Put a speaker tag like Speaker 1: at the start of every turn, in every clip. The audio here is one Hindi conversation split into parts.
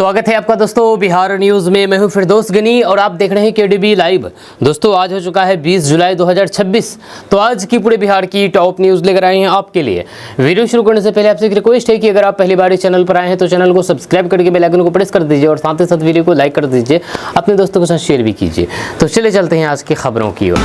Speaker 1: स्वागत है आपका दोस्तों बिहार न्यूज़ में। मैं हूं फिरदौस गनी और आप देख रहे हैं केडीबी लाइव। दोस्तों आज हो चुका है 20 जुलाई 2026। तो आज की पूरे बिहार की टॉप न्यूज़ लेकर आए हैं आपके लिए। वीडियो शुरू करने से पहले आपसे एक रिक्वेस्ट है कि अगर आप पहली बार इस चैनल पर आए हैं तो चैनल को सब्सक्राइब करके बेल आइकन को प्रेस कर दीजिए और साथ ही साथ वीडियो को लाइक कर दीजिए, अपने दोस्तों के साथ शेयर भी कीजिए। तो चले चलते हैं आज की खबरों की ओर।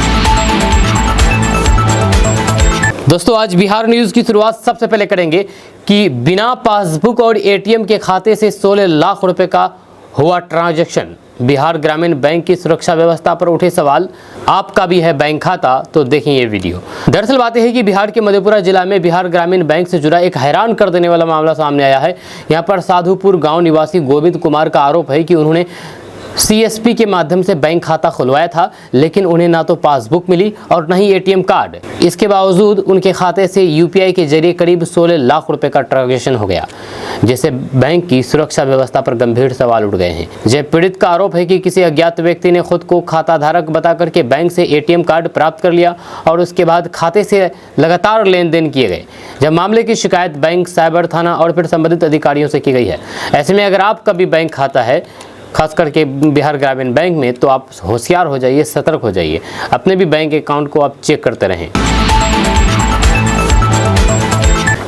Speaker 1: दोस्तों आज बिहार न्यूज़ की शुरुआत सबसे पहले करेंगे कि बिना पासबुक और एटीएम के खाते से 16 लाख रुपए का हुआ ट्रांजैक्शन। बिहार ग्रामीण बैंक की सुरक्षा व्यवस्था पर उठे सवाल, आपका भी है बैंक खाता? तो देखें ये वीडियो। दरअसल बात यह है कि बिहार के मधेपुरा जिला में बिहार ग्रामीण बैंक से जुड़ा एक हैरान कर देने वाला मामला सामने आया है। यहाँ पर साधुपुर गाँव निवासी गोविंद कुमार का आरोप है कि उन्होंने सीएसपी के माध्यम से बैंक खाता खुलवाया था, लेकिन उन्हें ना तो पासबुक मिली और न ही एटीएम कार्ड। इसके बावजूद उनके खाते से यूपीआई के जरिए करीब 16 लाख रुपए का ट्रांजैक्शन हो गया, जिससे बैंक की सुरक्षा व्यवस्था पर गंभीर सवाल उठ गए हैं। जब पीड़ित का आरोप है कि किसी अज्ञात व्यक्ति ने खुद को खाता धारक बता करके बैंक से एटीएम कार्ड प्राप्त कर लिया और उसके बाद खाते से लगातार लेन देन किए गए। जब मामले की शिकायत बैंक, साइबर थाना और फिर संबंधित अधिकारियों से की गई है। ऐसे में अगर आपका भी बैंक खाता है, खास करके बिहार ग्रामीण बैंक में, तो आप होशियार हो जाइए, सतर्क हो जाइए। अपने भी बैंक अकाउंट को आप चेक करते रहें।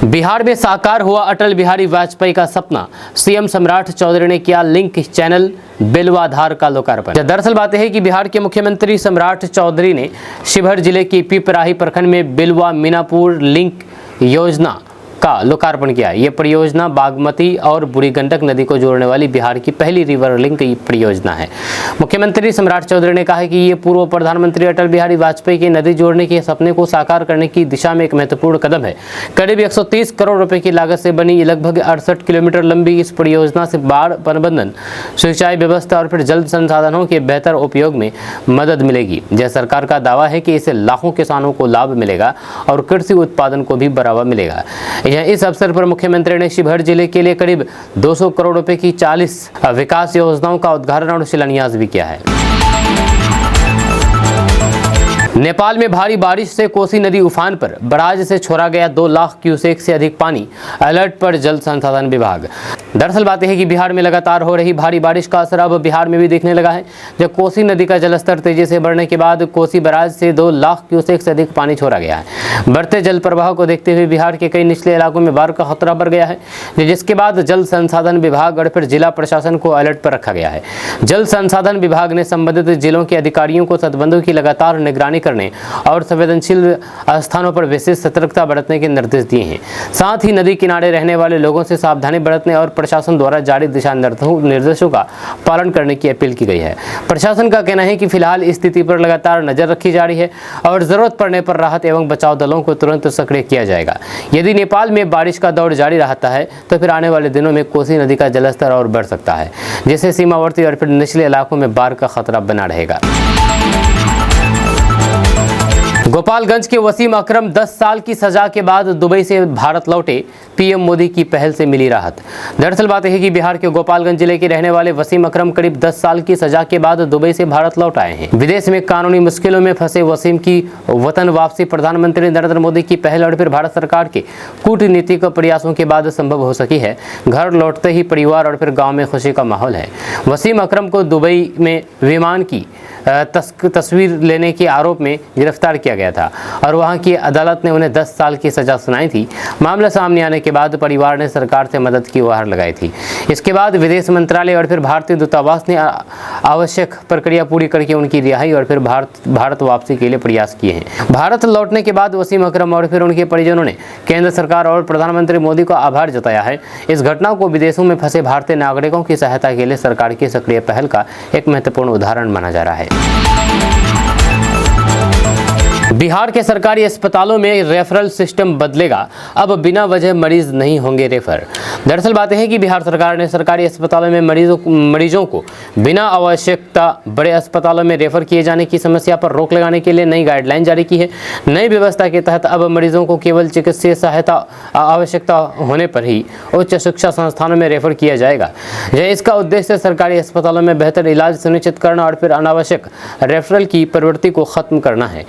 Speaker 1: बिहार में साकार हुआ अटल बिहारी वाजपेयी का सपना, सीएम सम्राट चौधरी ने किया लिंक चैनल बेलवाधार का लोकार्पण। दरअसल बात है कि बिहार के मुख्यमंत्री सम्राट चौधरी ने शिवहर जिले की पिपराही प्रखंड में बेलवा मीनापुर लिंक योजना का लोकार्पण किया। ये परियोजना बागमती और बूढ़ी गंडक नदी को जोड़ने वाली बिहार की पहली रिवर लिंक परियोजना है। मुख्यमंत्री सम्राट चौधरी ने कहा है कि ये पूर्व प्रधानमंत्री अटल बिहारी वाजपेयी के नदी जोड़ने के सपने को साकार करने की दिशा में एक महत्वपूर्ण कदम है। करीब 130 करोड़ रुपए की लागत से बनी लगभग 68 किलोमीटर लंबी इस परियोजना से बाढ़ प्रबंधन, सिंचाई व्यवस्था और फिर जल संसाधनों के बेहतर उपयोग में मदद मिलेगी। जय सरकार का दावा है कि इससे लाखों किसानों को लाभ मिलेगा और कृषि उत्पादन को भी बढ़ावा मिलेगा। इस अवसर पर मुख्यमंत्री ने शिवहर जिले के लिए करीब 200 करोड़ रुपए की 40 विकास योजनाओं का उद्घाटन और शिलान्यास भी किया है। नेपाल में भारी बारिश से कोसी नदी उफान पर, बराज से छोड़ा गया 2 लाख क्यूसेक से अधिक पानी, अलर्ट पर जल संसाधन विभाग। दरअसल बात यह है कि बिहार में लगातार हो रही भारी बारिश का असर अब बिहार में भी दिखने लगा है। जब कोसी नदी का जलस्तर तेजी से बढ़ने के बाद कोसी बराज से 2 लाख क्यूसेक से अधिक पानी छोड़ा गया है। बढ़ते जल प्रवाह को देखते हुए बिहार के कई निचले इलाकों में बाढ़ का खतरा बढ़ गया है, जिसके बाद जल संसाधन विभाग और फिर जिला प्रशासन को अलर्ट पर रखा गया है। जल संसाधन विभाग ने संबंधित जिलों के अधिकारियों को तटबंधों की लगातार निगरानी करने और संवेदनशील स्थानों पर विशेष सतर्कता बरतने के निर्देश दिए हैं। साथ ही नदी किनारे रहने वाले लोगों से सावधानी बरतने और प्रशासन द्वारा जारी दिशा निर्देशों का पालन करने की अपील की गई है। प्रशासन का कहना है कि फिलहाल इस स्थिति पर लगातार नजर रखी जा रही है और जरूरत पड़ने पर राहत एवं बचाव दलों को तुरंत सक्रिय किया जाएगा। यदि नेपाल में बारिश का दौर जारी रहता है तो फिर आने वाले दिनों में कोसी नदी का जलस्तर और बढ़ सकता है, जिससे सीमावर्ती और फिर निचले इलाकों में बाढ़ का खतरा बना रहेगा। गोपालगंज के वसीम अकरम 10 साल की सजा के बाद दुबई से भारत लौटे, पीएम मोदी की पहल से मिली राहत। दरअसल बात यह है कि बिहार के गोपालगंज जिले के रहने वाले वसीम अकरम करीब 10 साल की सजा के बाद दुबई से भारत लौट आए हैं। विदेश में कानूनी मुश्किलों में फंसे वसीम की वतन वापसी प्रधानमंत्री नरेंद्र मोदी की पहल और फिर भारत सरकार के कूटनीतिक प्रयासों के बाद संभव हो सकी है। घर लौटते ही परिवार और फिर गाँव में खुशी का माहौल है। वसीम अकरम को दुबई में विमान की तस्वीर लेने के आरोप में गिरफ्तार किया गया था और वहां की अदालत ने उन्हें 10 साल की सजा सुनाई थी। मामला सामने आने के बाद परिवार ने सरकार से मदद की गुहार लगाई थी। इसके बाद विदेश मंत्रालय और फिर भारतीय दूतावास ने आवश्यक प्रक्रिया पूरी करके उनकी रिहाई और फिर भारत वापसी के लिए प्रयास किए हैं। भारत लौटने के बाद वसीम अकरम और फिर उनके परिजनों ने केंद्र सरकार और प्रधानमंत्री मोदी का आभार जताया है। इस घटना को विदेशों में फंसे भारतीय नागरिकों की सहायता के लिए सरकार की सक्रिय पहल का एक महत्वपूर्ण उदाहरण माना जा रहा है। बिहार के सरकारी अस्पतालों में रेफरल सिस्टम बदलेगा, अब बिना वजह मरीज नहीं होंगे रेफर। दरअसल बात है कि बिहार सरकार ने सरकारी अस्पतालों में मरीजों को बिना आवश्यकता बड़े अस्पतालों में रेफर किए जाने की समस्या पर रोक लगाने के लिए नई गाइडलाइन जारी की है। नई व्यवस्था के तहत अब मरीजों को केवल चिकित्सीय सहायता आवश्यकता होने पर ही उच्च शिक्षा संस्थानों में रेफर किया जाएगा। इसका उद्देश्य सरकारी अस्पतालों में बेहतर इलाज सुनिश्चित करना और फिर अनावश्यक रेफरल की प्रवृत्ति को खत्म करना है।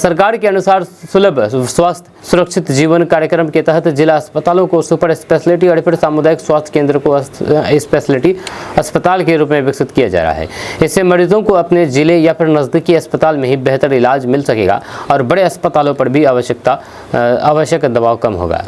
Speaker 1: सरकार के अनुसार सुलभ स्वास्थ्य सुरक्षित जीवन कार्यक्रम के तहत जिला अस्पतालों को सुपर स्पेशलिटी और फिर सामुदायिक स्वास्थ्य केंद्र को स्पेशलिटी अस्पताल के रूप में विकसित किया जा रहा है। इससे मरीजों को अपने जिले या फिर नज़दीकी अस्पताल में ही बेहतर इलाज मिल सकेगा और बड़े अस्पतालों पर भी आवश्यक दबाव कम होगा।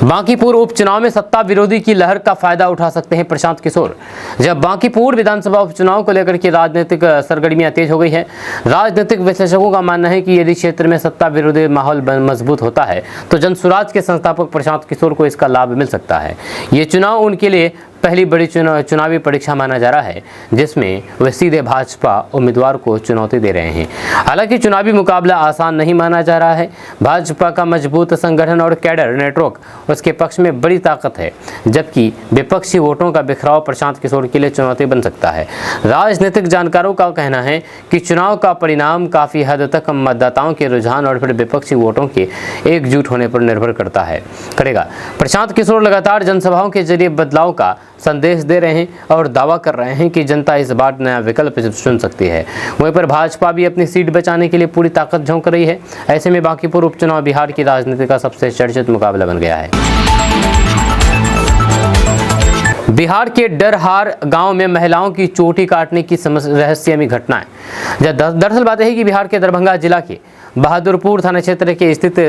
Speaker 1: बांकीपुर उपचुनाव में सत्ता विरोधी की लहर का फायदा उठा सकते हैं प्रशांत किशोर। जब बांकीपुर विधानसभा उपचुनाव को लेकर के राजनीतिक सरगर्मियां तेज हो गई है, राजनीतिक विश्लेषकों का मानना है कि यदि क्षेत्र में सत्ता विरोधी माहौल मजबूत होता है तो जनसुराज के संस्थापक प्रशांत किशोर को इसका लाभ मिल सकता है। ये चुनाव उनके लिए पहली बड़ी चुनावी परीक्षा माना जा रहा है जिसमें वे सीधे भाजपा उम्मीदवार को चुनौती दे रहे हैं। हालांकि चुनावी मुकाबला आसान नहीं माना जा रहा है। भाजपा का मजबूत संगठन और कैडर नेटवर्क उसके पक्ष में बड़ी ताकत है, जबकि विपक्षी वोटों का बिखराव प्रशांत किशोर के लिए चुनौती बन सकता है। राजनीतिक जानकारों का कहना है कि चुनाव का परिणाम काफ़ी हद तक मतदाताओं के रुझान और फिर विपक्षी वोटों के एकजुट होने पर निर्भर करेगा। प्रशांत किशोर लगातार जनसभाओं के जरिए बदलाव का संदेश दे रहे हैं और दावा कर रहे हैं कि जनता इस बार नया विकल्प चुन सकती है। वहीं पर भाजपा भी अपनी सीट बचाने के लिए पूरी ताकत झोंक रही है। ऐसे में बांकीपुर उपचुनाव बिहार की राजनीति का सबसे चर्चित मुकाबला बन गया है। बिहार के डरहार गांव में महिलाओं की चोटी काटने की रहस्यमयी घटनाएं। दरअसल बात है कि बिहार के दरभंगा जिला के बहादुरपुर थाना क्षेत्र के स्थित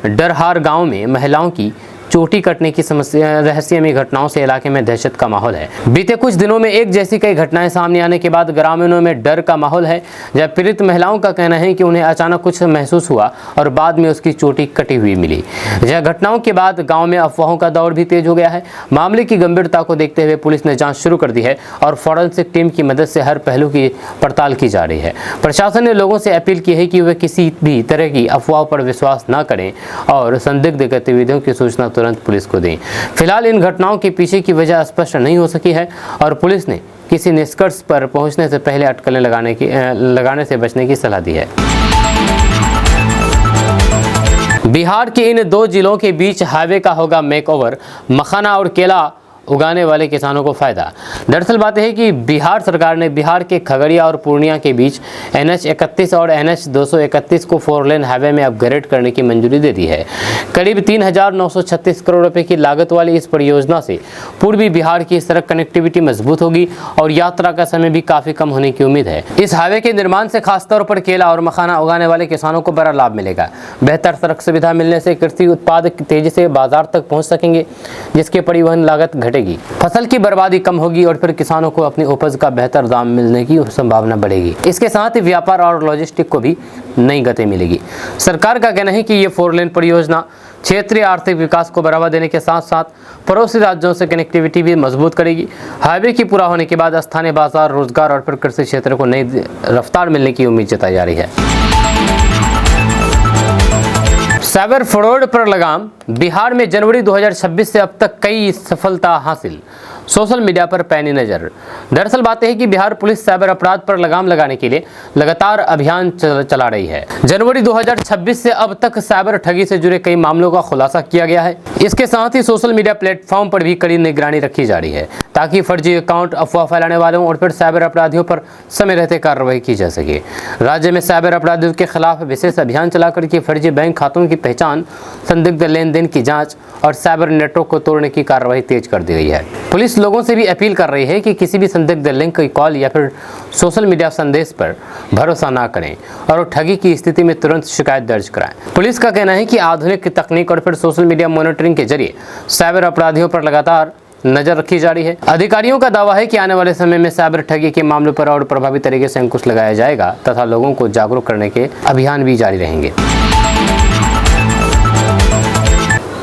Speaker 1: डरहार गांव में महिलाओं की चोटी कटने की रहस्यमयी घटनाओं से इलाके में दहशत का माहौल है। बीते कुछ दिनों में एक जैसी कई घटनाएं सामने आने के बाद ग्रामीणों में डर का माहौल है। जब पीड़ित महिलाओं का कहना है कि उन्हें अचानक कुछ महसूस हुआ और बाद में उसकी चोटी कटी हुई मिली। यह घटनाओं के बाद गांव में अफवाहों का दौर भी तेज हो गया है। मामले की गंभीरता को देखते हुए पुलिस ने जाँच शुरू कर दी है और फॉरेंसिक टीम की मदद से हर पहलू की पड़ताल की जा रही है। प्रशासन ने लोगों से अपील की है कि वे किसी भी तरह की अफवाह पर विश्वास न करें और संदिग्ध गतिविधियों की सूचना तुरंत पुलिस को दें। फिलहाल इन घटनाओं के पीछे की वजह स्पष्ट नहीं हो सकी है और पुलिस ने किसी निष्कर्ष पर पहुंचने से पहले अटकलें लगाने से बचने की सलाह दी है। बिहार के इन दो जिलों के बीच हाईवे का होगा मेकओवर, मखाना और केला उगाने वाले किसानों को फायदा। दरअसल बात है कि बिहार सरकार ने बिहार के खगड़िया और पूर्णिया के बीच NH 31 और NH 231 को 4 लेन हाईवे में अपग्रेड करने की मंजूरी दे दी है। करीब 3,936 करोड़ रुपए की लागत वाली इस परियोजना से पूर्वी बिहार की सड़क कनेक्टिविटी मजबूत होगी और यात्रा का समय भी काफी कम होने की उम्मीद है। इस हाईवे के निर्माण से खासतौर पर केला और मखाना उगाने वाले किसानों को बड़ा लाभ मिलेगा। बेहतर सड़क सुविधा मिलने से कृषि उत्पाद तेजी से बाजार तक पहुँच सकेंगे, जिसके परिवहन लागत घटेगी, फसल की बर्बादी कम होगी और फिर किसानों को अपनी उपज का बेहतर दाम मिलने की संभावना बढ़ेगी। इसके साथ ही व्यापार और लॉजिस्टिक को भी नई गति मिलेगी। सरकार का कहना है कि ये 4 लेन परियोजना क्षेत्रीय आर्थिक विकास को बढ़ावा देने के साथ साथ पड़ोसी राज्यों से कनेक्टिविटी भी मजबूत करेगी। हाईवे की पूरा होने के बाद स्थानीय बाजार, रोजगार और फिर कृषि क्षेत्र को नई रफ्तार मिलने की उम्मीद जताई जा रही है। साइबर फ्रॉड पर लगाम। बिहार में जनवरी 2026 से अब तक कई सफलता हासिल। सोशल मीडिया पर पैनी नजर। दरअसल बात है कि बिहार पुलिस साइबर अपराध पर लगाम लगाने के लिए लगातार अभियान चला रही है। जनवरी 2026 से अब तक साइबर ठगी से जुड़े कई मामलों का खुलासा किया गया है। इसके साथ ही सोशल मीडिया प्लेटफॉर्म पर भी कड़ी निगरानी रखी जा रही है ताकि फर्जी अकाउंट, अफवाह फैलाने वालों और फिर साइबर अपराधियों पर समय रहते कार्रवाई की जा सके। राज्य में साइबर अपराधियों के खिलाफ विशेष अभियान चलाकर के फर्जी बैंक खातों की पहचान, संदिग्ध लेन देन की जाँच और साइबर नेटवर्क को तोड़ने की कार्रवाई तेज कर दी गई है। पुलिस लोगों से भी अपील कर रही है कि किसी भी संदिग्ध लिंक, कॉल या फिर सोशल मीडिया संदेश पर भरोसा ना करें और ठगी की स्थिति में तुरंत शिकायत दर्ज कराएं। पुलिस का कहना है कि आधुनिक तकनीक और फिर सोशल मीडिया मॉनिटरिंग के जरिए साइबर अपराधियों पर लगातार नजर रखी जा रही है। अधिकारियों का दावा है कि आने वाले समय में साइबर ठगी के मामलों पर और प्रभावी तरीके से अंकुश लगाया जाएगा तथा लोगों को जागरूक करने के अभियान भी जारी रहेंगे।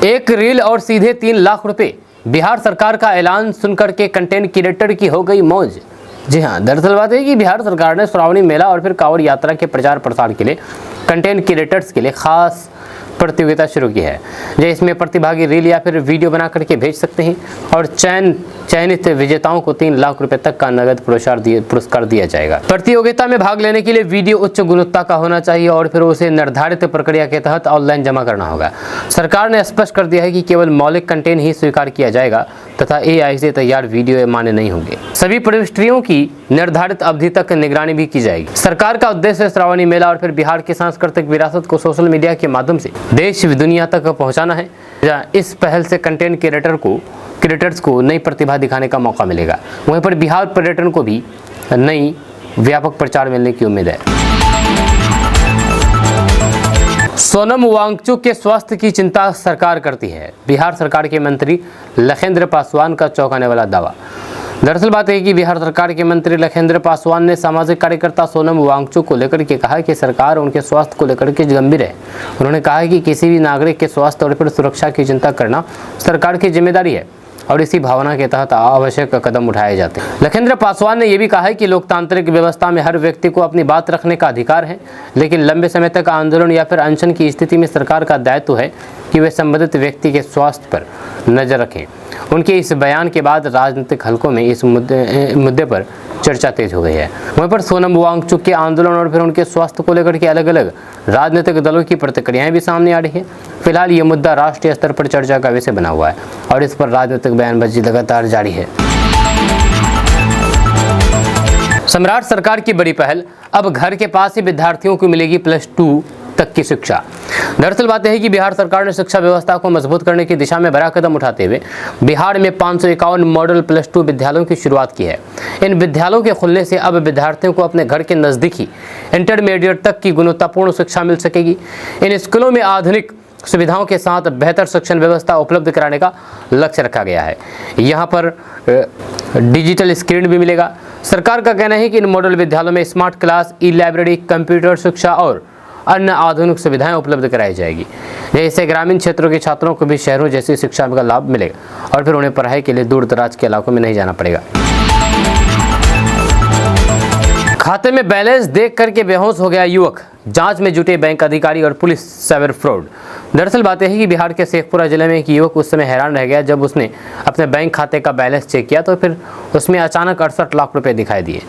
Speaker 1: एक रील और सीधे 3 लाख रुपए। बिहार सरकार का ऐलान सुनकर के कंटेंट क्रिएटर की हो गई मौज। जी हाँ, दरअसल बात है कि बिहार सरकार ने श्रावणी मेला और फिर कांवड़ यात्रा के प्रचार प्रसार के लिए कंटेंट क्रिएटर्स के लिए खास प्रतियोगिता शुरू की है। इसमें प्रतिभागी रील या फिर वीडियो बना करके भेज सकते हैं और चयनित विजेताओं को 3 लाख रुपए तक का नगद पुरस्कार दिया जाएगा। प्रतियोगिता में भाग लेने के लिए वीडियो उच्च गुणवत्ता का होना चाहिए और फिर उसे निर्धारित प्रक्रिया के तहत ऑनलाइन जमा करना होगा। सरकार ने स्पष्ट कर दिया है कि केवल मौलिक कंटेंट ही स्वीकार किया जाएगा। तथा AI से तैयार वीडियो मान्य नहीं होंगे। सभी प्रविष्टियों की निर्धारित अवधि तक निगरानी भी की जाएगी। सरकार का उद्देश्य श्रावणी मेला और फिर बिहार की सांस्कृतिक विरासत को सोशल मीडिया के माध्यम से देश दुनिया तक पहुंचाना है। इस पहल से कंटेंट क्रिएटर्स को नई प्रतिभा दिखाने का मौका मिलेगा। वहीं पर बिहार पर्यटन को भी नई व्यापक प्रचार मिलने की उम्मीद है। सोनम वांगचुक के स्वास्थ्य की चिंता सरकार करती है। बिहार सरकार के मंत्री लखेंद्र पासवान का चौंकाने वाला दावा। दरअसल बात है कि बिहार सरकार के मंत्री लखेंद्र पासवान ने सामाजिक कार्यकर्ता सोनम वांगचुक को लेकर के कहा कि सरकार उनके स्वास्थ्य को लेकर के गंभीर है। उन्होंने कहा कि किसी भी नागरिक के स्वास्थ्य और फिर सुरक्षा की चिंता करना सरकार की जिम्मेदारी है और इसी भावना के तहत आवश्यक कदम उठाए जाते हैं। लखेंद्र पासवान ने यह भी कहा है कि लोकतांत्रिक व्यवस्था में हर व्यक्ति को अपनी बात रखने का अधिकार है, लेकिन लंबे समय तक आंदोलन या फिर अनशन की स्थिति में सरकार का दायित्व है कि वे संबंधित व्यक्ति के स्वास्थ्य पर नजर रखें। उनके इस बयान के बाद राजनीतिक हलकों में इस मुद्दे पर चर्चा तेज हो गई है। वहीं पर सोनम वांगचुक के आंदोलन और फिर उनके स्वास्थ्य को लेकर के अलग अलग राजनीतिक दलों की प्रतिक्रियाएं भी सामने आ रही है। फिलहाल ये मुद्दा राष्ट्रीय स्तर पर चर्चा का विषय बना हुआ है और इस पर राजनीतिक बयानबाजी लगातार जारी है। सम्राट सरकार की बड़ी पहल, अब घर के पास ही विद्यार्थियों को मिलेगी +2 तक की शिक्षा। दरअसल बात है कि बिहार सरकार ने शिक्षा व्यवस्था को मजबूत करने की दिशा में बड़ा कदम उठाते हुए बिहार में 551 मॉडल +2 विद्यालयों की शुरुआत की है। इन विद्यालयों के खुलने से अब विद्यार्थियों को अपने घर के नजदीक ही इंटरमीडिएट तक की गुणवत्तापूर्ण शिक्षा मिल सकेगी। इन स्कूलों में आधुनिक सुविधाओं के साथ बेहतर शिक्षण व्यवस्था उपलब्ध कराने का लक्ष्य रखा गया है। यहाँ पर डिजिटल स्क्रीन भी मिलेगा। सरकार का कहना है कि इन मॉडल विद्यालयों में स्मार्ट क्लास, ई-लाइब्रेरी, कंप्यूटर शिक्षा और अन्य आधुनिक सुविधाएं उपलब्ध कराई जाएगी। इससे ग्रामीण क्षेत्रों के छात्रों को भी शहरों जैसी शिक्षा का लाभ मिलेगा और फिर उन्हें पढ़ाई के लिए दूर दराज के इलाकों में नहीं जाना पड़ेगा। खाते में बैलेंस देख करके बेहोश हो गया युवक, जांच में जुटे बैंक अधिकारी और पुलिस। Cyber fraud. दरअसल बात यह है कि बिहार के शेखपुरा जिले में एक युवक उस समय हैरान रह गया जब उसने अपने बैंक खाते का बैलेंस चेक किया तो फिर उसमें अचानक 68 लाख रुपए दिखाई दिए।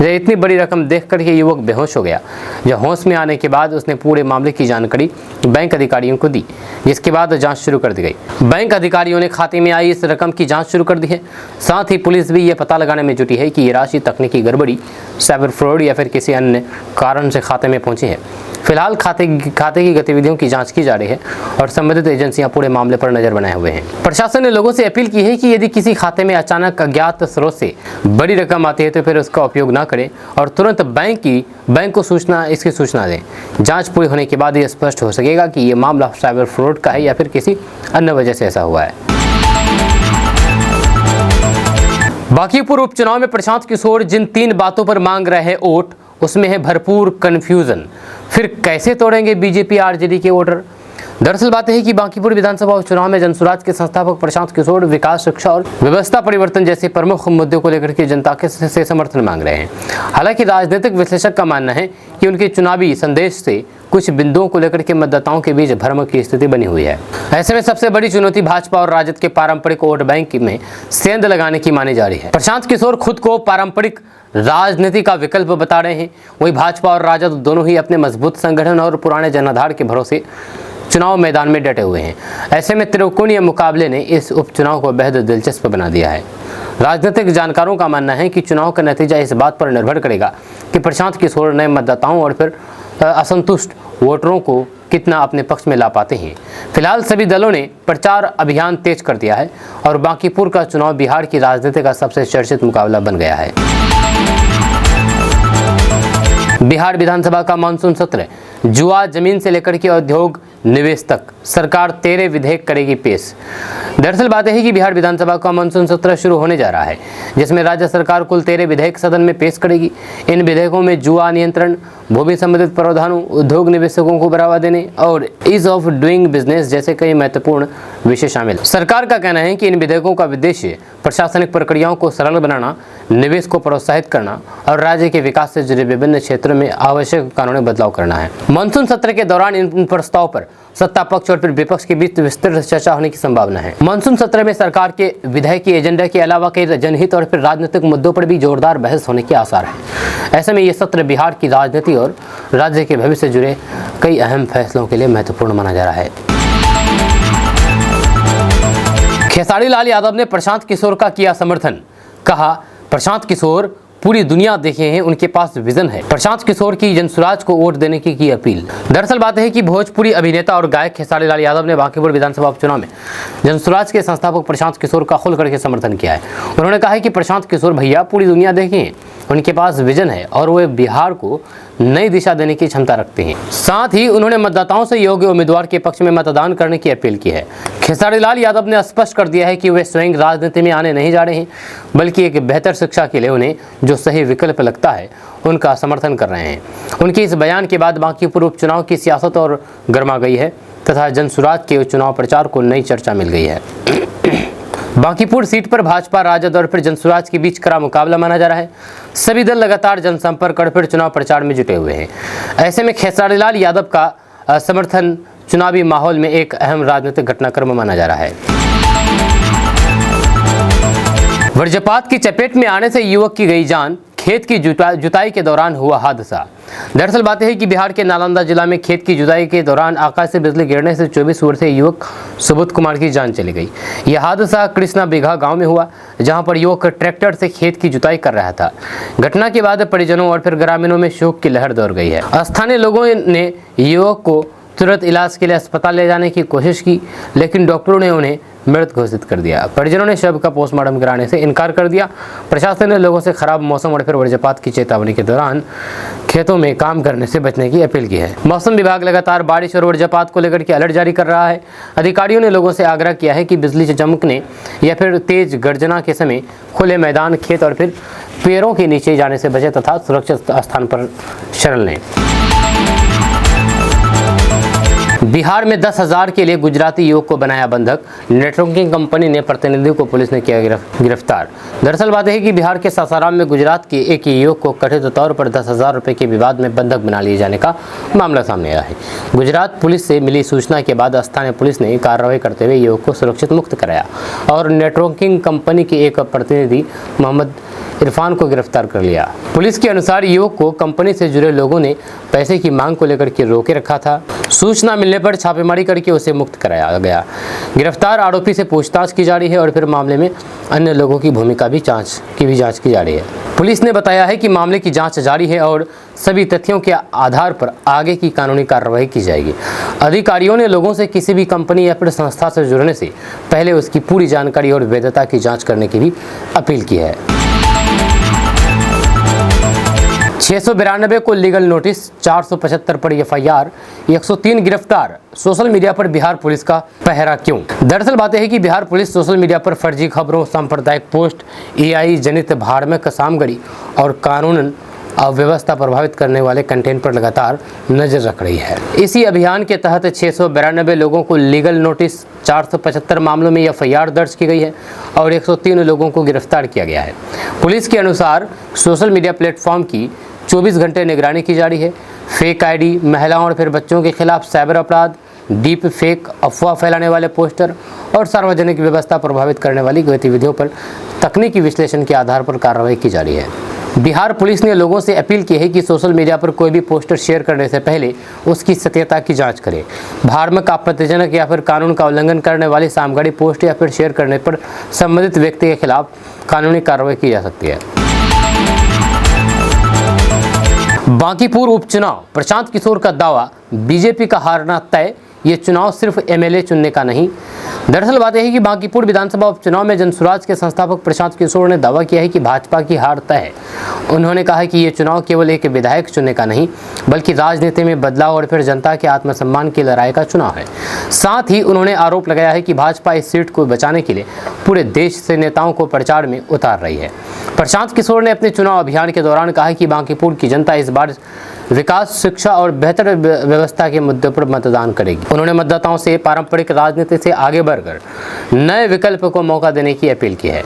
Speaker 1: जब इतनी बड़ी रकम देख करके युवक बेहोश हो गया। जब होश में आने के बाद उसने पूरे मामले की जानकारी बैंक अधिकारियों को दी, जिसके बाद जाँच शुरू कर दी गई। बैंक अधिकारियों ने खाते में आई इस रकम की जाँच शुरू कर दी है। साथ ही पुलिस भी ये पता लगाने में जुटी है कि ये राशि तकनीकी गड़बड़ी, साइबर फ्रॉड या फिर किसी अन्य कारण से खाते में पहुंची है। फिलहाल खाते की गतिविधियों की जांच की जा रही है और संबंधित एजेंसियां पूरे मामले पर नजर बनाए हुए हैं। प्रशासन ने लोगों से अपील की है कि यदि किसी खाते में अचानक अज्ञात स्रोत से बड़ी रकम आती है तो फिर उसका उपयोग ना करें और तुरंत बैंक को इसकी सूचना दें। जांच पूरी होने के बाद ये स्पष्ट हो सकेगा कि ये मामला साइबर फ्रॉड का है या फिर किसी अन्य वजह से ऐसा हुआ है। बांकीपुर उपचुनाव में प्रशांत किशोर जिन 3 बातों पर मांग रहे हैं वोट, उसमें है भरपूर कंफ्यूजन। फिर कैसे तोड़ेंगे बीजेपी आरजेडी के वोटर। दरअसल बात है कि बांकीपुर विधानसभा उपचुनाव में जनसुराज के संस्थापक प्रशांत किशोर विकास, शिक्षा और व्यवस्था परिवर्तन जैसे प्रमुख मुद्दों को लेकर के जनता से समर्थन मांग रहे हैं। हालांकि राजनीतिक विश्लेषक का मानना है कि उनके चुनावी संदेश से कुछ बिंदुओं को लेकर के मतदाताओं के बीच भ्रम की स्थिति बनी हुई है। ऐसे में सबसे बड़ी चुनौती भाजपा और राजद के पारंपरिक वोट बैंक में सेंध लगाने की मानी जा रही है। प्रशांत किशोर खुद को पारंपरिक राजनीति का विकल्प बता रहे हैं। वहीं भाजपा और राजद दोनों ही अपने मजबूत संगठन और पुराने जनाधार के भरोसे चुनाव मैदान में डटे हुए हैं। ऐसे में त्रिकोणीय मुकाबले ने इस उपचुनाव को बेहद दिलचस्प बना दिया है। राजनीतिक जानकारों का मानना है कि चुनाव का नतीजा इस बात पर निर्भर करेगा कि प्रशांत किशोर नए मतदाताओं और फिर असंतुष्ट वोटरों को कितना अपने पक्ष में ला पाते हैं। फिलहाल सभी दलों ने प्रचार अभियान तेज कर दिया है और बांकीपुर का चुनाव बिहार की राजनीति का सबसे चर्चित मुकाबला बन गया है। बिहार विधानसभा का मानसून सत्र, जुआ जमीन से लेकर के उद्योग निवेश तक, सरकार 13 विधेयक करेगी पेश। दरअसल बात है कि बिहार विधानसभा का मानसून सत्र शुरू होने जा रहा है, जिसमें राज्य सरकार कुल 13 विधेयक सदन में पेश करेगी। इन विधेयकों में जुआ नियंत्रण, भूमि संबंधित प्रावधानों, उद्योग निवेशकों को बढ़ावा देने और ईज ऑफ डूइंग बिजनेस जैसे कई महत्वपूर्ण विषय शामिल। सरकार का कहना है कि इन विधेयकों का उद्देश्य प्रशासनिक प्रक्रियाओं को सरल बनाना, निवेश को प्रोत्साहित करना और राज्य के विकास से जुड़े विभिन्न क्षेत्रों में आवश्यक कानूनी बदलाव करना है। मानसून सत्र के दौरान इन प्रस्ताव पर सत्ता पक्ष और फिर विपक्ष के बीच विस्तृत चर्चा होने की संभावना है। मानसून सत्र में सरकार के विधायकी एजेंडा के अलावा कई जनहित और फिर राजनीतिक मुद्दों पर भी जोरदार बहस होने के आसार हैं। ऐसे में ये सत्र बिहार की राजनीति और राज्य के भविष्य से जुड़े कई अहम फैसलों के लिए महत्वपूर्ण माना जा रहा है। खेसारी लाल यादव ने प्रशांत किशोर का किया समर्थन, कहा प्रशांत किशोर पूरी दुनिया देखे हैं, उनके पास विजन है। प्रशांत किशोर की जनसुराज को वोट देने की अपील। दरअसल बात है कि भोजपुरी अभिनेता और गायक खेसारी लाल यादव ने बांकीपुर विधानसभा उपचुनाव में जनसुराज के संस्थापक प्रशांत किशोर का खुल करके समर्थन किया है। उन्होंने कहा है कि प्रशांत किशोर भैया पूरी दुनिया देखे हैं, उनके पास विजन है और वे बिहार को नई दिशा देने की क्षमता रखते हैं। साथ ही उन्होंने मतदाताओं से योग्य उम्मीदवार के पक्ष में मतदान करने की अपील की है। खेसारी लाल यादव ने स्पष्ट कर दिया है कि वे स्वयं राजनीति में आने नहीं जा रहे हैं, बल्कि एक बेहतर शिक्षा के लिए उन्हें जो सही विकल्प लगता है उनका समर्थन कर रहे हैं। उनके इस बयान के बाद बांकीपुर उपचुनाव की सियासत और गर्मा गई है तथा जनसुराज के चुनाव प्रचार को नई चर्चा मिल गई है। बांकीपुर सीट पर भाजपा, राजद और फिर जनसुराज के बीच कड़ा मुकाबला माना जा रहा है। सभी दल लगातार जनसंपर्क और फिर चुनाव प्रचार में जुटे हुए हैं। ऐसे में खेसारी लाल यादव का समर्थन चुनावी माहौल में एक अहम राजनीतिक घटनाक्रम माना जा रहा है। वज्रपात की चपेट में आने से युवक की गई जान, खेत की जुताई के दौरान हुआ हादसा। दरअसल बात है कि बिहार के नालंदा जिला में खेत की जुताई के दौरान आकाश से बिजली गिरने से 24 वर्षीय युवक सुबोध कुमार की जान चली गई। यह हादसा कृष्णा बिघा गांव में हुआ, जहां पर युवक ट्रैक्टर से खेत की जुताई कर रहा था। घटना के बाद परिजनों और फिर ग्रामीणों में शोक की लहर दौड़ गई है। स्थानीय लोगों ने युवक को तुरंत इलाज के लिए अस्पताल ले जाने की कोशिश की, लेकिन डॉक्टरों ने उन्हें मृत घोषित कर दिया। परिजनों ने शव का पोस्टमार्टम कराने से इनकार कर दिया। प्रशासन ने लोगों से खराब मौसम और फिर वज्रपात की चेतावनी के दौरान खेतों में काम करने से बचने की अपील की है। मौसम विभाग लगातार बारिश और वज्रपात को लेकर के अलर्ट जारी कर रहा है। अधिकारियों ने लोगों से आग्रह किया है कि बिजली से चमकने या फिर तेज गर्जना के समय खुले मैदान, खेत और फिर पेड़ों के नीचे जाने से बचे तथा सुरक्षित स्थान पर शरण लें। बिहार में 10,000 के लिए गुजराती युवक को बनाया बंधक, नेटवर्किंग कंपनी ने प्रतिनिधि को पुलिस ने किया गिरफ्तार। दरअसल बात है कि बिहार के सासाराम में गुजरात के एक युवक को कथित तौर पर 10,000 रुपये के विवाद में बंधक बना लिए जाने का मामला सामने आया है। गुजरात पुलिस से मिली सूचना के बाद स्थानीय पुलिस ने कार्रवाई करते हुए युवक को सुरक्षित मुक्त कराया और नेटवर्किंग कंपनी के एक प्रतिनिधि मोहम्मद इरफान को गिरफ्तार कर लिया। पुलिस के अनुसार युवक को कंपनी से जुड़े लोगों ने पैसे की मांग को लेकर के रोके रखा था। सूचना मिलने पर छापेमारी करके उसे मुक्त कराया गया। गिरफ्तार आरोपी से पूछताछ की जा रही है और फिर मामले में अन्य लोगों की भूमिका भी जांच की जा रही है। पुलिस ने बताया है कि मामले की जांच जारी है और सभी तथ्यों के आधार पर आगे की कानूनी कार्रवाई की जाएगी। अधिकारियों ने लोगों से किसी भी कंपनी या फिर संस्था से जुड़ने से पहले उसकी पूरी जानकारी और वैधता की जाँच करने की भी अपील की है। 692 को लीगल नोटिस, 475 पर FIR, 103 गिरफ्तार। सोशल मीडिया पर बिहार पुलिस का पहरा क्यों? दरअसल बात है कि बिहार पुलिस सोशल मीडिया पर फर्जी खबरों, सांप्रदायिक पोस्ट, AI जनित धार्मिक सामग्री और कानूनन अव्यवस्था प्रभावित करने वाले कंटेंट पर लगातार नजर रख रही है। इसी अभियान के तहत 692 लोगों को लीगल नोटिस, 475 मामलों में FIR दर्ज की गई है और 103 लोगों को गिरफ्तार किया गया है। पुलिस के अनुसार सोशल मीडिया प्लेटफॉर्म की 24 घंटे निगरानी की जा रही है। फेक ID, महिलाओं और फिर बच्चों के खिलाफ साइबर अपराध, डीप फेक, अफवाह फैलाने वाले पोस्टर और सार्वजनिक व्यवस्था प्रभावित करने वाली गतिविधियों पर तकनीकी विश्लेषण के आधार पर कार्रवाई की जा रही है। बिहार पुलिस ने लोगों से अपील की है कि सोशल मीडिया पर कोई भी पोस्टर शेयर करने से पहले उसकी सत्यता की जांच करें। धार्मिक, आपत्तिजनक या फिर कानून का उल्लंघन करने वाली सामग्री पोस्ट या फिर शेयर करने पर संबंधित व्यक्ति के खिलाफ कानूनी कार्रवाई की जा सकती है। बांकीपुर उपचुनाव, प्रशांत किशोर का दावा, बीजेपी का हारना तय, ये चुनाव सिर्फ MLA चुनने का नहीं। दरअसल बात यह है कि बांकीपुर विधानसभा उपचुनाव में जनसुराज के संस्थापक प्रशांत किशोर ने दावा किया है कि भाजपा की हार तय है। उन्होंने कहा है कि ये चुनाव केवल एक विधायक चुनने का नहीं, बल्कि राजनीति में बदलाव और फिर जनता के आत्मसम्मान की लड़ाई का चुनाव है। साथ ही उन्होंने आरोप लगाया है कि भाजपा इस सीट को बचाने के लिए पूरे देश से नेताओं को प्रचार में उतार रही है। प्रशांत किशोर ने अपने चुनाव अभियान के दौरान कहा कि बांकीपुर की जनता इस बार विकास, शिक्षा और बेहतर व्यवस्था के मुद्दे पर मतदान करेगी। उन्होंने मतदाताओं से पारंपरिक राजनीति से आगे बढ़कर नए विकल्प को मौका देने की अपील की है।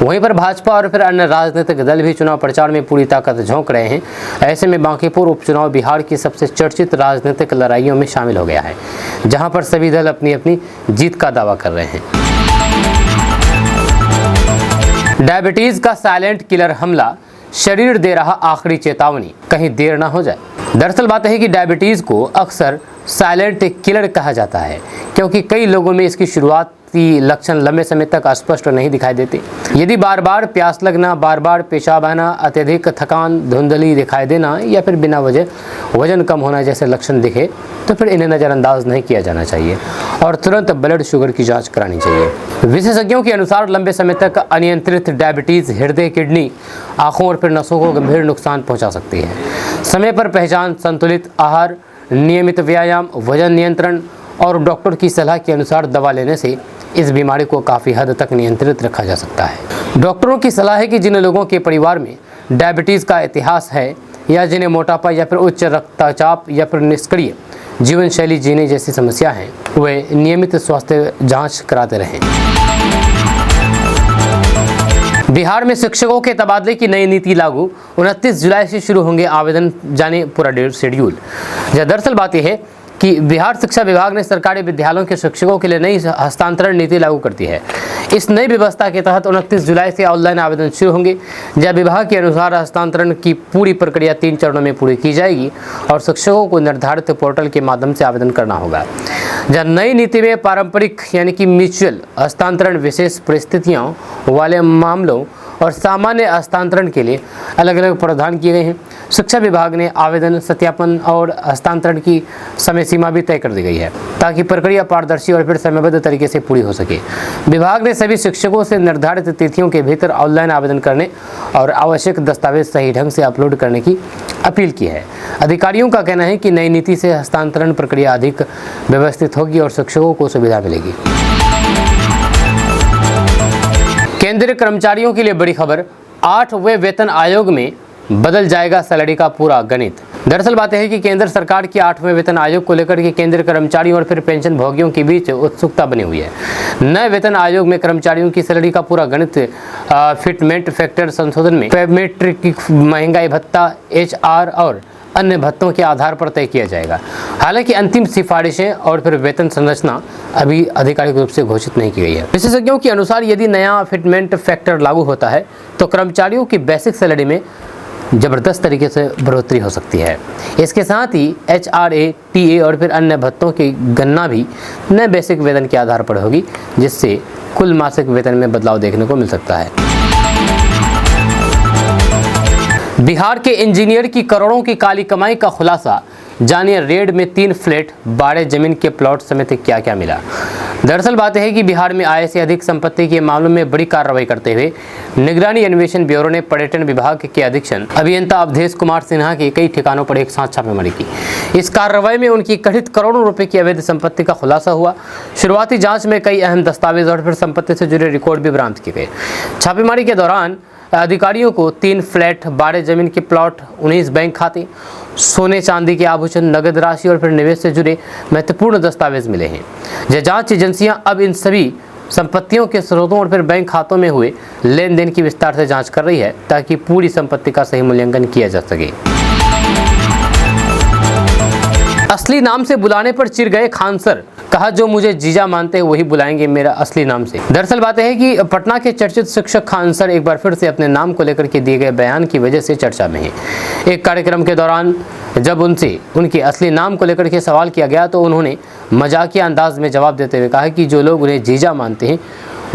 Speaker 1: वहीं पर भाजपा और फिर अन्य राजनीतिक दल भी चुनाव प्रचार में पूरी ताकत झोंक रहे हैं। ऐसे में बांकीपुर उपचुनाव बिहार की सबसे चर्चित राजनीतिक लड़ाइयों में शामिल हो गया है, जहां पर सभी दल अपनी अपनी जीत का दावा कर रहे हैं। डायबिटीज का साइलेंट किलर हमला, शरीर दे रहा आखिरी चेतावनी, कहीं देर ना हो जाए। दरअसल बात है कि डायबिटीज को अक्सर साइलेंट किलर कहा जाता है, क्योंकि कई लोगों में इसकी शुरुआती लक्षण लंबे समय तक अस्पष्ट नहीं दिखाई देते। यदि बार बार प्यास लगना, बार बार पेशाब आना, अत्यधिक थकान, धुंधली दिखाई देना या फिर बिना वजह वजन कम होना जैसे लक्षण दिखे तो फिर इन्हें नज़रअंदाज नहीं किया जाना चाहिए और तुरंत ब्लड शुगर की जांच करानी चाहिए। विशेषज्ञों के अनुसार लंबे समय तक अनियंत्रित डायबिटीज़ हृदय, किडनी, आँखों और फिर नसों को गंभीर नुकसान पहुँचा सकती है। समय पर पहचान, संतुलित आहार, नियमित व्यायाम, वजन नियंत्रण और डॉक्टर की सलाह के अनुसार दवा लेने से इस बीमारी को काफ़ी हद तक नियंत्रित रखा जा सकता है। डॉक्टरों की सलाह है कि जिन लोगों के परिवार में डायबिटीज़ का इतिहास है या जिन्हें मोटापा या फिर उच्च रक्तचाप या फिर निष्क्रिय जीवन शैली जीने जैसी समस्या है, वे नियमित स्वास्थ्य जांच कराते रहें। बिहार में शिक्षकों के तबादले की नई नीति लागू, 29 जुलाई से शुरू होंगे आवेदन, जाने पूरा शेड्यूल। दरअसल बात यह है कि बिहार शिक्षा विभाग ने सरकारी विद्यालयों के शिक्षकों के लिए नई हस्तांतरण नीति लागू कर दी है। इस नई व्यवस्था के तहत 29 जुलाई से ऑनलाइन आवेदन शुरू होंगे। जब विभाग के अनुसार हस्तांतरण की पूरी प्रक्रिया 3 चरणों में पूरी की जाएगी और शिक्षकों को निर्धारित पोर्टल के माध्यम से आवेदन करना होगा। जब नई नीति में पारंपरिक यानी कि म्यूचुअल हस्तांतरण, विशेष परिस्थितियों वाले मामलों और सामान्य हस्तांतरण के लिए अलग अलग प्रावधान किए गए हैं। शिक्षा विभाग ने आवेदन, सत्यापन और हस्तांतरण की समय सीमा भी तय कर दी गई है ताकि प्रक्रिया पारदर्शी और फिर समयबद्ध तरीके से पूरी हो सके। विभाग ने सभी शिक्षकों से निर्धारित तिथियों के भीतर ऑनलाइन आवेदन करने और आवश्यक दस्तावेज सही ढंग से अपलोड करने की अपील की है। अधिकारियों का कहना है कि नई नीति से हस्तांतरण प्रक्रिया अधिक व्यवस्थित होगी और शिक्षकों को सुविधा मिलेगी। केंद्रीय कर्मचारियों के लिए बड़ी खबर, 8वें वेतन आयोग में बदल जाएगा सैलरी का पूरा गणित। दरअसल बात है कि केंद्र सरकार के 8वें वेतन आयोग को लेकर के केंद्रीय कर्मचारियों और फिर पेंशन भोगियों के बीच उत्सुकता बनी हुई है। नए वेतन आयोग में कर्मचारियों की सैलरी का पूरा गणित फिटमेंट फैक्टर संशोधन में पेमेट्रिक, महंगाई भत्ता, HR और अन्य भत्तों के आधार पर तय किया जाएगा। हालांकि अंतिम सिफारिशें और फिर वेतन संरचना अभी आधिकारिक रूप से घोषित नहीं की गई है। विशेषज्ञों के अनुसार यदि नया फिटमेंट फैक्टर लागू होता है तो कर्मचारियों की बेसिक सैलरी में जबरदस्त तरीके से बढ़ोतरी हो सकती है। इसके साथ ही HRA, TA और फिर अन्य भत्तों की गणना भी नए बेसिक वेतन के आधार पर होगी, जिससे कुल मासिक वेतन में बदलाव देखने को मिल सकता है। बिहार के इंजीनियर की करोड़ों की काली कमाई का खुलासा, जानिए रेड में 3 फ्लैट, 12 जमीन के प्लॉट समेत क्या क्या मिला। दरअसल बात है कि बिहार में आय से अधिक संपत्ति के मामलों में बड़ी कार्रवाई करते हुए निगरानी अन्वेषण ब्यूरो ने पर्यटन विभाग के अधीक्षण अभियंता अवधेश कुमार सिन्हा के कई ठिकानों पर एक साथ छापेमारी की। इस कार्रवाई में उनकी कथित करोड़ों रुपए की अवैध संपत्ति का खुलासा हुआ। शुरुआती जांच में कई अहम दस्तावेज और फिर संपत्ति से जुड़े रिकॉर्ड भी बरामद किए गए। छापेमारी के दौरान अधिकारियों को 3 फ्लैट, 12 जमीन के प्लॉट, 19 बैंक खाते, सोने चांदी के आभूषण, नगद राशि और फिर निवेश से जुड़े महत्वपूर्ण दस्तावेज मिले हैं। जांच एजेंसियां अब इन सभी संपत्तियों के स्रोतों और फिर बैंक खातों में हुए लेन देन की विस्तार से जांच कर रही है ताकि पूरी संपत्ति का सही मूल्यांकन किया जा सके। असली नाम से बुलाने पर चिढ़ गए खान सर, कहा जो मुझे जीजा मानते हैं वही बुलाएंगे मेरा असली नाम से। दरअसल बात है कि पटना के चर्चित शिक्षक खान सर एक बार फिर से अपने नाम को लेकर के दिए गए बयान की वजह से चर्चा में हैं। एक कार्यक्रम के दौरान जब उनसे उनके असली नाम को लेकर के सवाल किया गया तो उन्होंने मजाकिया अंदाज में जवाब देते हुए कहा कि जो लोग उन्हें जीजा मानते हैं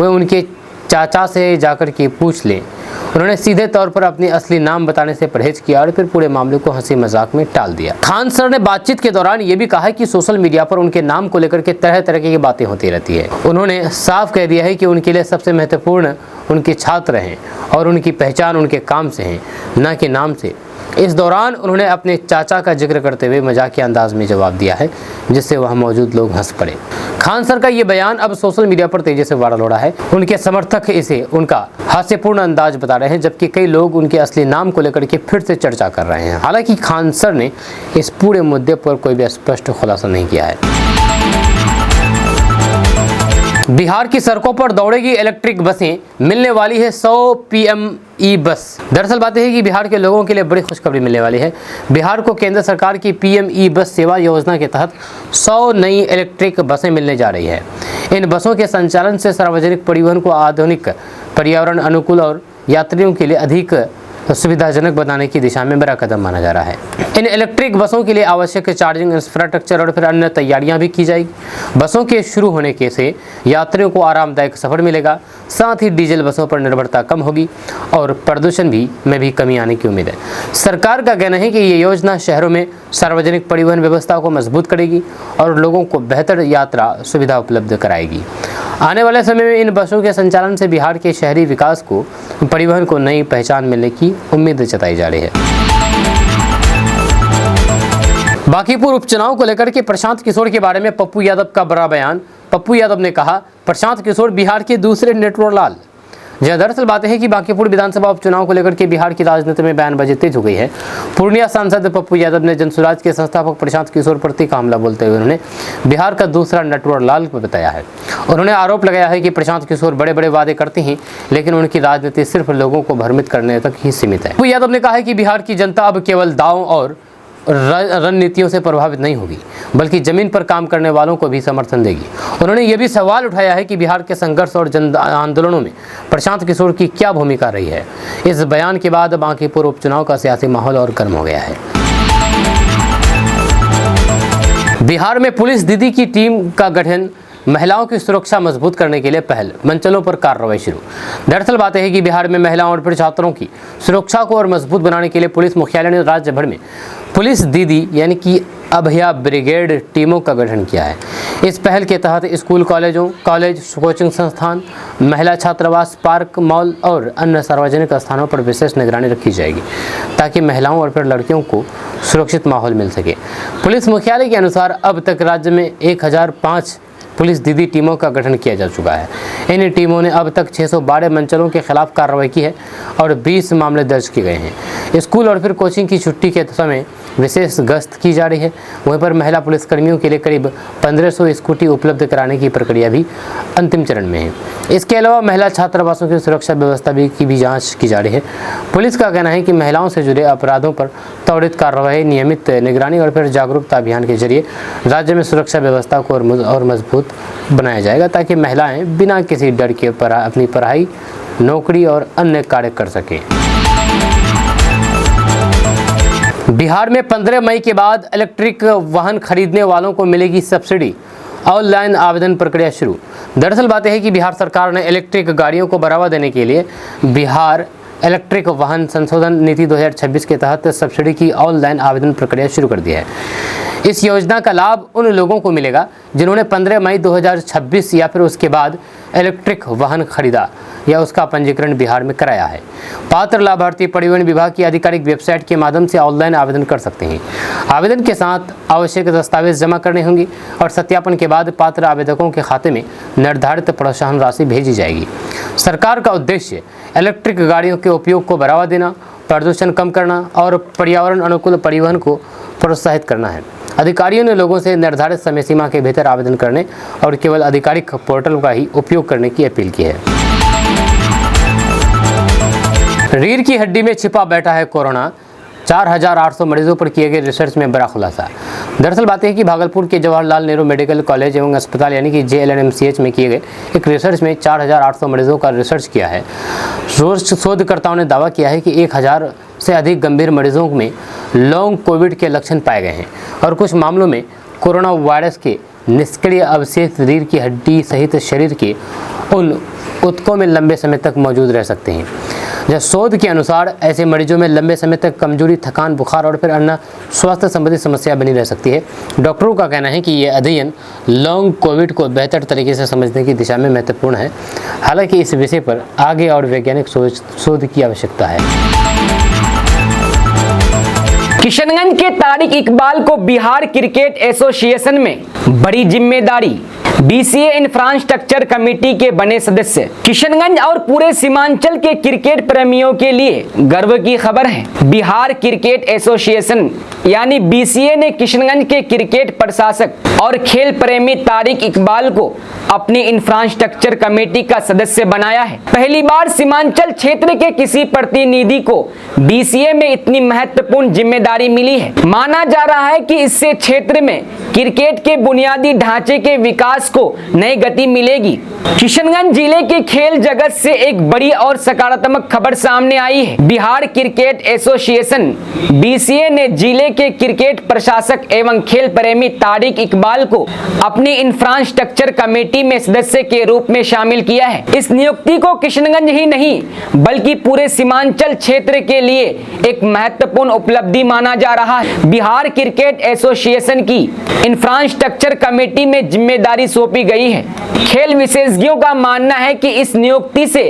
Speaker 1: वे उनके चाचा से जाकर के पूछ लें। उन्होंने सीधे तौर पर अपनी असली नाम बताने से परहेज किया और फिर पूरे मामले को हंसी मजाक में टाल दिया। खान सर ने बातचीत के दौरान ये भी कहा कि सोशल मीडिया पर उनके नाम को लेकर के तरह तरह की बातें होती रहती है। उन्होंने साफ कह दिया है कि उनके लिए सबसे महत्वपूर्ण उनके छात्र हैं और उनकी पहचान उनके काम से है, न कि नाम से। इस दौरान उन्होंने अपने चाचा का जिक्र करते हुए मजाकिया अंदाज में जवाब दिया है, जिससे वहां मौजूद लोग हंस पड़े। खान सर का ये बयान अब सोशल मीडिया पर तेजी से वायरल हो रहा है। उनके समर्थक इसे उनका हास्यपूर्ण अंदाज बता रहे हैं, जबकि कई लोग उनके असली नाम को लेकर के फिर से चर्चा कर रहे हैं। हालांकि खान सर ने इस पूरे मुद्दे पर कोई भी स्पष्ट खुलासा नहीं किया है। बिहार की सड़कों पर दौड़ेगी इलेक्ट्रिक बसें, मिलने वाली है 100 PME बस। दरअसल बात है कि बिहार के लोगों के लिए बड़ी खुशखबरी मिलने वाली है। बिहार को केंद्र सरकार की PME बस सेवा योजना के तहत 100 नई इलेक्ट्रिक बसें मिलने जा रही है। इन बसों के संचालन से सार्वजनिक परिवहन को आधुनिक, पर्यावरण अनुकूल और यात्रियों के लिए अधिक सुविधाजनक बनाने की दिशा में बड़ा कदम माना जा रहा है। इन इलेक्ट्रिक बसों के लिए आवश्यक चार्जिंग इंफ्रास्ट्रक्चर और फिर अन्य तैयारियां भी की जाएगी। बसों के शुरू होने के से यात्रियों को आरामदायक सफर मिलेगा, साथ ही डीजल बसों पर निर्भरता कम होगी और प्रदूषण में भी कमी आने की उम्मीद है। सरकार का कहना है कि ये योजना शहरों में सार्वजनिक परिवहन व्यवस्था को मजबूत करेगी और लोगों को बेहतर यात्रा सुविधा उपलब्ध कराएगी। आने वाले समय में इन बसों के संचालन से बिहार के शहरी विकास को, परिवहन को नई पहचान मिलने की उम्मीद जताई जा रही है। बांकीपुर उपचुनाव को लेकर के प्रशांत किशोर के बारे में पप्पू यादव का बड़ा बयान। पप्पू यादव ने कहा, प्रशांत किशोर बिहार के दूसरे नेटवर्क लाल। जहाँ दरअसल बातें हैं कि बांकीपुर विधानसभा उपचुनाव को लेकर के बिहार की राजनीति में बयानबाजी तेज हो गई है। पूर्णिया सांसद पप्पू यादव ने जनसुराज के संस्थापक प्रशांत किशोर पर तीखा हमला बोलते हुए उन्होंने बिहार का दूसरा नेटवर्क लाल बताया है। उन्होंने आरोप लगाया है कि प्रशांत किशोर बड़े बड़े वादे करते हैं, लेकिन उनकी राजनीति सिर्फ लोगों को भ्रमित करने तक ही सीमित है। पप्पू यादव ने कहा कि बिहार की जनता अब केवल दावों और रणनीतियों से प्रभावित नहीं होगी, बल्कि जमीन पर काम करने वालों को भी समर्थन देगी। उन्होंने ये भी सवाल उठाया है कि बिहार के संघर्ष और जन आंदोलनों में प्रशांत किशोर की क्या भूमिका रही है। इस बयान के बाद बांकीपुर उपचुनाव का सियासी माहौल और गर्म हो गया है। बिहार में पुलिस दीदी की टीम का गठन, महिलाओं की सुरक्षा मजबूत करने के लिए पहल, मंचलों पर कार्रवाई शुरू। दरअसल बात है कि बिहार में महिलाओं और फिर छात्रों की सुरक्षा को और मजबूत बनाने के लिए पुलिस मुख्यालय ने राज्य भर में पुलिस दीदी यानी कि अभया ब्रिगेड टीमों का गठन किया है। इस पहल के तहत स्कूल, कॉलेज, कोचिंग संस्थान, महिला छात्रावास, पार्क, मॉल और अन्य सार्वजनिक स्थानों पर विशेष निगरानी रखी जाएगी, ताकि महिलाओं और फिर लड़कियों को सुरक्षित माहौल मिल सके। पुलिस मुख्यालय के अनुसार अब तक राज्य में 1005 पुलिस दीदी टीमों का गठन किया जा चुका है। इन टीमों ने अब तक 612 मंचलों के खिलाफ कार्रवाई की है और 20 मामले दर्ज किए गए हैं। स्कूल और फिर कोचिंग की छुट्टी के समय विशेष गश्त की जा रही है। वहीं पर महिला पुलिसकर्मियों के लिए करीब 1500 स्कूटी उपलब्ध कराने की प्रक्रिया भी अंतिम चरण में है। इसके अलावा महिला छात्रावासों की सुरक्षा व्यवस्था की भी जाँच की जा रही है। पुलिस का कहना है कि महिलाओं से जुड़े अपराधों पर त्वरित कार्रवाई, नियमित निगरानी और फिर जागरूकता अभियान के जरिए राज्य में सुरक्षा व्यवस्था को और मजबूत बनाया जाएगा, ताकि महिलाएं बिना किसी डर के अपनी पढ़ाई, नौकरी और अन्य कार्य कर सकें। बिहार में 15 मई के बाद इलेक्ट्रिक वाहन खरीदने वालों को मिलेगी सब्सिडी, ऑनलाइन आवेदन प्रक्रिया शुरू। दरअसल बात है कि बिहार सरकार ने इलेक्ट्रिक गाड़ियों को बढ़ावा देने के लिए बिहार इलेक्ट्रिक वाहन संशोधन नीति 2026 के तहत सब्सिडी की ऑनलाइन आवेदन प्रक्रिया शुरू कर दी है। इस योजना का लाभ उन लोगों को मिलेगा जिन्होंने 15 मई 2026 या फिर उसके बाद इलेक्ट्रिक वाहन खरीदा या उसका पंजीकरण बिहार में कराया है। पात्र लाभार्थी परिवहन विभाग की आधिकारिक वेबसाइट के माध्यम से ऑनलाइन आवेदन कर सकते हैं। आवेदन के साथ आवश्यक दस्तावेज जमा करने होंगे और सत्यापन के बाद पात्र आवेदकों के खाते में निर्धारित प्रोत्साहन राशि भेजी जाएगी। सरकार का उद्देश्य इलेक्ट्रिक गाड़ियों के उपयोग को बढ़ावा देना, प्रदूषण कम करना और पर्यावरण अनुकूल परिवहन को प्रोत्साहित करना है। अधिकारियों ने लोगों से निर्धारित समय सीमा के भीतर आवेदन करने और केवल आधिकारिक पोर्टल का ही उपयोग करने की अपील की है। रीढ़ की हड्डी में छिपा बैठा है कोरोना, 4800 मरीजों पर किए गए रिसर्च में बड़ा खुलासा। दरअसल बात है कि भागलपुर के जवाहरलाल नेहरू मेडिकल कॉलेज एवं अस्पताल यानी कि JLNMCH में किए गए एक रिसर्च में 4800 मरीजों का रिसर्च किया है। शोधकर्ताओं ने दावा किया है कि 1000 से अधिक गंभीर मरीजों में लॉन्ग कोविड के लक्षण पाए गए हैं और कुछ मामलों में कोरोना वायरस के निष्क्रिय अवशेष रीढ़ की हड्डी सहित शरीर के उन ऊतकों में लंबे समय तक मौजूद रह सकते हैं। जब शोध के अनुसार ऐसे मरीजों में लंबे समय तक कमजोरी, थकान, बुखार और फिर अन्य स्वास्थ्य संबंधी समस्या बनी रह सकती है। डॉक्टरों का कहना है कि यह अध्ययन लॉन्ग कोविड को बेहतर तरीके से समझने की दिशा में महत्वपूर्ण है। हालांकि इस विषय पर आगे और वैज्ञानिक शोध की आवश्यकता है।
Speaker 2: किशनगंज के तारिक इकबाल को बिहार क्रिकेट एसोसिएशन में बड़ी जिम्मेदारी, BCA इंफ्रास्ट्रक्चर कमेटी के बने सदस्य। किशनगंज और पूरे सीमांचल के क्रिकेट प्रेमियों के लिए गर्व की खबर है। बिहार क्रिकेट एसोसिएशन यानी BCA ने किशनगंज के क्रिकेट प्रशासक और खेल प्रेमी तारिक इकबाल को अपनी इंफ्रास्ट्रक्चर कमेटी का सदस्य बनाया है। पहली बार सीमांचल क्षेत्र के किसी प्रतिनिधि को BCA में इतनी महत्वपूर्ण जिम्मेदारी मिली है। माना जा रहा है कि इससे क्षेत्र में क्रिकेट के बुनियादी ढांचे के विकास को नई गति मिलेगी। किशनगंज जिले के खेल जगत से एक बड़ी और सकारात्मक खबर सामने आई है। बिहार क्रिकेट एसोसिएशन BCA ने जिले के क्रिकेट प्रशासक एवं खेल प्रेमी तारिक इकबाल को अपनी इंफ्रास्ट्रक्चर कमेटी में सदस्य के रूप में शामिल किया है। इस नियुक्ति को किशनगंज ही नहीं बल्कि पूरे सीमांचल क्षेत्र के लिए एक महत्वपूर्ण उपलब्धि माना जा रहा है। बिहार क्रिकेट एसोसिएशन की इंफ्रास्ट्रक्चर कमेटी में जिम्मेदारी सौंपी गई है। खेल विशेषज्ञों का मानना है कि इस नियुक्ति से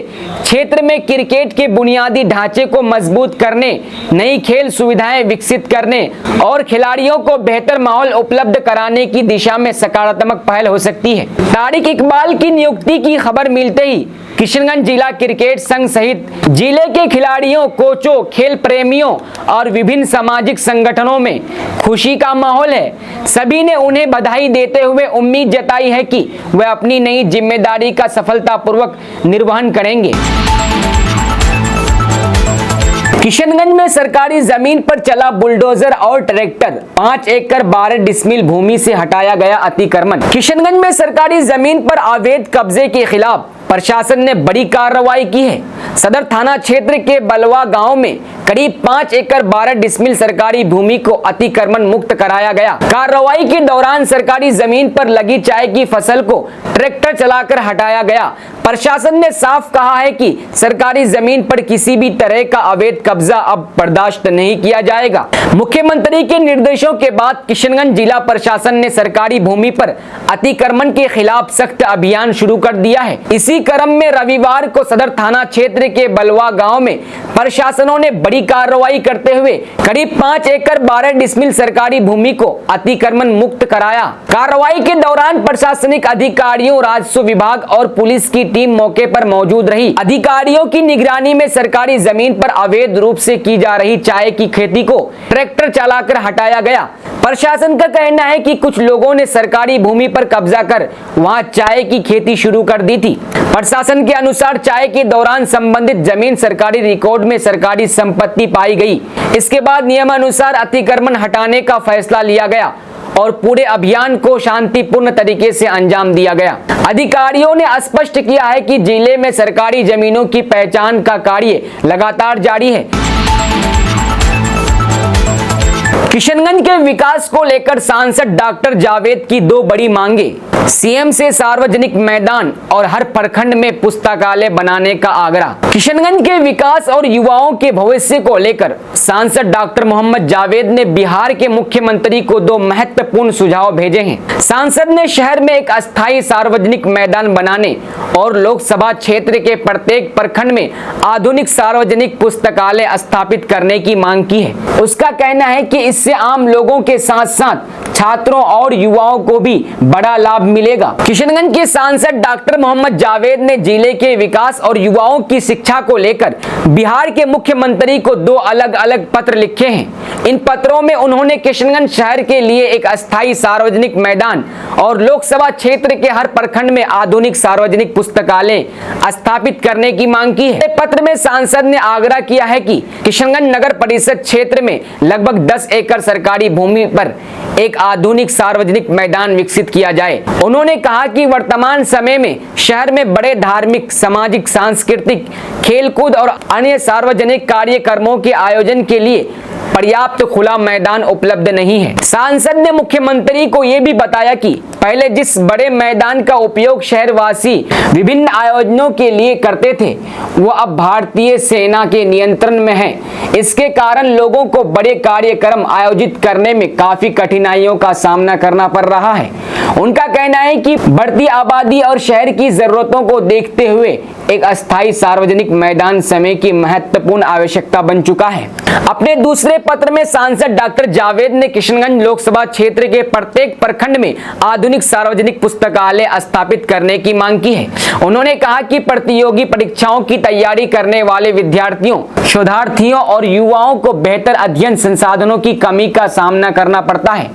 Speaker 2: क्षेत्र में क्रिकेट के बुनियादी ढांचे को मजबूत करने, नई खेल सुविधाएं विकसित करने और खिलाड़ियों को बेहतर माहौल उपलब्ध कराने की दिशा में सकारात्मक पहल हो सकती है। तारिक इकबाल की नियुक्ति की खबर मिलते ही किशनगंज जिला क्रिकेट संघ सहित जिले के खिलाड़ियों, कोचों, खेल प्रेमियों और विभिन्न सामाजिक संगठनों में खुशी का माहौल है। सभी ने उन्हें बधाई देते हुए उम्मीद जताई है कि वे अपनी नई जिम्मेदारी का सफलतापूर्वक निर्वहन करेंगे। किशनगंज में सरकारी जमीन पर चला बुलडोजर और ट्रैक्टर, 5 एकड़ 12 डिसमिल भूमि से हटाया गया अतिक्रमण। किशनगंज में सरकारी जमीन पर अवैध कब्जे के खिलाफ प्रशासन ने बड़ी कार्रवाई की है। सदर थाना क्षेत्र के बलवा गांव में करीब 5 एकड़ 12 डिसमिल सरकारी भूमि को अतिक्रमण मुक्त कराया गया। कार्रवाई के दौरान सरकारी जमीन पर लगी चाय की फसल को ट्रैक्टर चलाकर हटाया गया। प्रशासन ने साफ कहा है कि सरकारी जमीन पर किसी भी तरह का अवैध कब्जा अब बर्दाश्त नहीं किया जाएगा। मुख्यमंत्री के निर्देशों के बाद किशनगंज जिला प्रशासन ने सरकारी भूमि पर अतिक्रमण के खिलाफ सख्त अभियान शुरू कर दिया है। इसी क्रम में रविवार को सदर थाना क्षेत्र के बलवा गांव में प्रशासनों ने बड़ी कार्रवाई करते हुए करीब 5 एकड़ 12 डिसमिल सरकारी भूमि को अतिक्रमण मुक्त कराया। कार्रवाई के दौरान प्रशासनिक अधिकारियों, राजस्व विभाग और पुलिस की टीम मौके पर मौजूद रही। अधिकारियों की निगरानी में सरकारी जमीन पर अवैध रूप से की जा रही चाय की खेती को ट्रैक्टर चलाकर हटाया गया। प्रशासन का कहना है कि कुछ लोगों ने सरकारी भूमि पर कब्जा कर वहां चाय की खेती शुरू कर दी थी। प्रशासन के अनुसार चाय के दौरान संबंधित जमीन सरकारी रिकॉर्ड में सरकारी संपत्ति पाई गई। इसके बाद नियमानुसार अतिक्रमण हटाने का फैसला लिया गया और पूरे अभियान को शांतिपूर्ण तरीके से अंजाम दिया गया। अधिकारियों ने स्पष्ट किया है कि जिले में सरकारी जमीनों की पहचान का कार्य लगातार जारी है। किशनगंज के विकास को लेकर सांसद डॉक्टर जावेद की 2 बड़ी मांगे, सीएम से सार्वजनिक मैदान और हर प्रखंड में पुस्तकालय बनाने का आग्रह। किशनगंज के विकास और युवाओं के भविष्य को लेकर सांसद डॉक्टर मोहम्मद जावेद ने बिहार के मुख्यमंत्री को 2 महत्वपूर्ण सुझाव भेजे हैं। सांसद ने शहर में एक अस्थायी सार्वजनिक मैदान बनाने और लोकसभा क्षेत्र के प्रत्येक प्रखंड में आधुनिक सार्वजनिक पुस्तकालय स्थापित करने की मांग की है। उसका कहना है कि इससे आम लोगों के साथ साथ छात्रों और युवाओं को भी बड़ा लाभ मिलेगा। किशनगंज के सांसद डॉक्टर मोहम्मद जावेद ने जिले के विकास और युवाओं की शिक्षा को लेकर बिहार के मुख्यमंत्री को 2 अलग अलग पत्र लिखे हैं। इन पत्रों में उन्होंने किशनगंज शहर के लिए एक अस्थायी सार्वजनिक मैदान और लोकसभा क्षेत्र के हर प्रखंड में आधुनिक सार्वजनिक पुस्तकालय स्थापित करने की मांग की है। पत्र में सांसद ने आग्रह किया है कि किशनगंज नगर परिषद क्षेत्र में लगभग 10 एकड़ सरकारी भूमि पर एक आधुनिक सार्वजनिक मैदान विकसित किया जाए। उन्होंने कहा कि वर्तमान समय में शहर में बड़े धार्मिक, सामाजिक, सांस्कृतिक, खेलकूद और अन्य सार्वजनिक कार्यक्रमों के आयोजन के लिए पर्याप्त खुला मैदान उपलब्ध नहीं है। सांसद ने मुख्यमंत्री को यह भी बताया कि पहले जिस बड़े मैदान का उपयोग शहरवासी विभिन्न आयोजनों के लिए करते थे वो अब भारतीय सेना के नियंत्रण में है। इसके कारण लोगों को बड़े कार्यक्रम आयोजित करने में काफी कठिनाइयों का सामना करना पड़ रहा है। उनका कहना है कि बढ़ती आबादी और शहर की जरूरतों को देखते हुए एक अस्थायी सार्वजनिक मैदान समय की महत्वपूर्ण आवश्यकता बन चुका है। अपने दूसरे पत्र में सांसद डॉक्टर जावेद ने किशनगंज लोकसभा क्षेत्र के प्रत्येक प्रखंड में आधुनिक सार्वजनिक पुस्तकालय स्थापित करने की मांग की है। उन्होंने कहा कि प्रतियोगी परीक्षाओं की तैयारी करने वाले विद्यार्थियों, शोधार्थियों और युवाओं को बेहतर अध्ययन संसाधनों की कमी का सामना करना पड़ता है।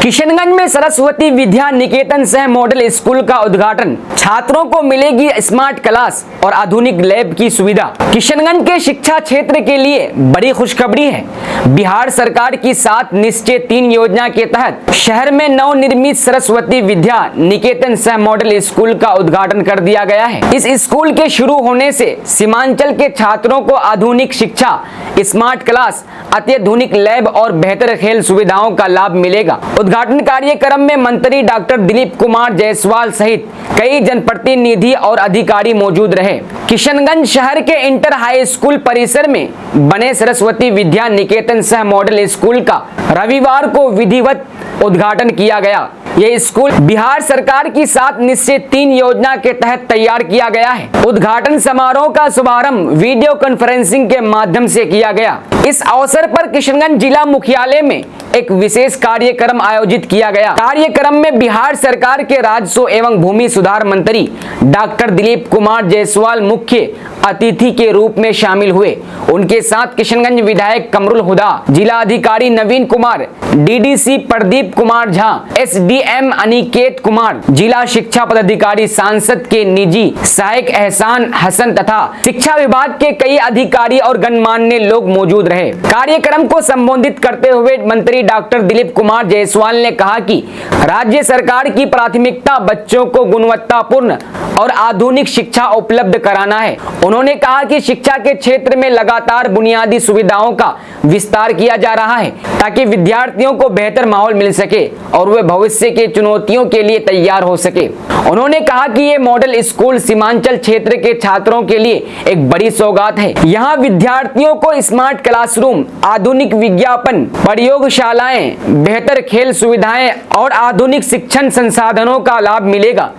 Speaker 2: किशनगंज में सरस्वती विद्या निकेतन सह मॉडल स्कूल का उद्घाटन, छात्रों को मिलेगी स्मार्ट क्लास और आधुनिक लैब की सुविधा। किशनगंज के शिक्षा क्षेत्र के लिए बड़ी खुशखबरी है। बिहार सरकार की 7 निश्चय 3 योजना के तहत शहर में नवनिर्मित सरस्वती विद्या निकेतन सह मॉडल स्कूल का उद्घाटन कर दिया गया है। इस स्कूल के शुरू होने से सीमांचल के छात्रों को आधुनिक शिक्षा, स्मार्ट क्लास, अत्याधुनिक लैब और बेहतर खेल सुविधाओं का लाभ मिलेगा। उद्घाटन कार्यक्रम में मंत्री डॉक्टर दिलीप कुमार जायसवाल सहित कई जनप्रतिनिधि और अधिकारी मौजूद रहे। किशनगंज शहर के इंटर हाई स्कूल परिसर में बने सरस्वती विद्या निकेतन सह मॉडल स्कूल का रविवार को विधिवत उद्घाटन किया गया। यह स्कूल बिहार सरकार की 7 निश्चय 3 योजना के तहत तैयार किया गया है। उद्घाटन समारोह का शुभारंभ वीडियो कॉन्फ्रेंसिंग के माध्यम से किया गया। इस अवसर पर किशनगंज जिला मुख्यालय में एक विशेष कार्यक्रम आयोजित किया गया। कार्यक्रम में बिहार सरकार के राजस्व एवं भूमि सुधार मंत्री डॉक्टर दिलीप कुमार जायसवाल मुख्य अतिथि के रूप में शामिल हुए। उनके साथ किशनगंज विधायक कमरुल हुदा, जिला अधिकारी नवीन कुमार, डीडीसी प्रदीप कुमार झा, एसडीएम अनिकेत कुमार, जिला शिक्षा पदाधिकारी, सांसद के निजी सहायक एहसान हसन तथा शिक्षा विभाग के कई अधिकारी और गणमान्य लोग मौजूद रहे। कार्यक्रम को संबोधित करते हुए मंत्री डॉक्टर दिलीप कुमार जायसवाल ने कहा कि राज्य सरकार की प्राथमिकता बच्चों को गुणवत्तापूर्ण और आधुनिक शिक्षा उपलब्ध कराना है। उन्होंने कहा कि शिक्षा के क्षेत्र में लगातार बुनियादी सुविधाओं का विस्तार किया जा रहा है ताकि विद्यार्थियों को बेहतर माहौल मिल सके और वे भविष्य के चुनौतियों के लिए तैयार हो सके। उन्होंने कहा कि ये मॉडल स्कूल सीमांचल क्षेत्र के छात्रों के लिए एक बड़ी सौगात है। यहाँ विद्यार्थियों को स्मार्ट क्लासरूम, आधुनिक विज्ञापन, प्रयोगशालाएं, बेहतर खेल सुविधाएं और आधुनिक शिक्षण संसाधनों का लाभ मिलेगा।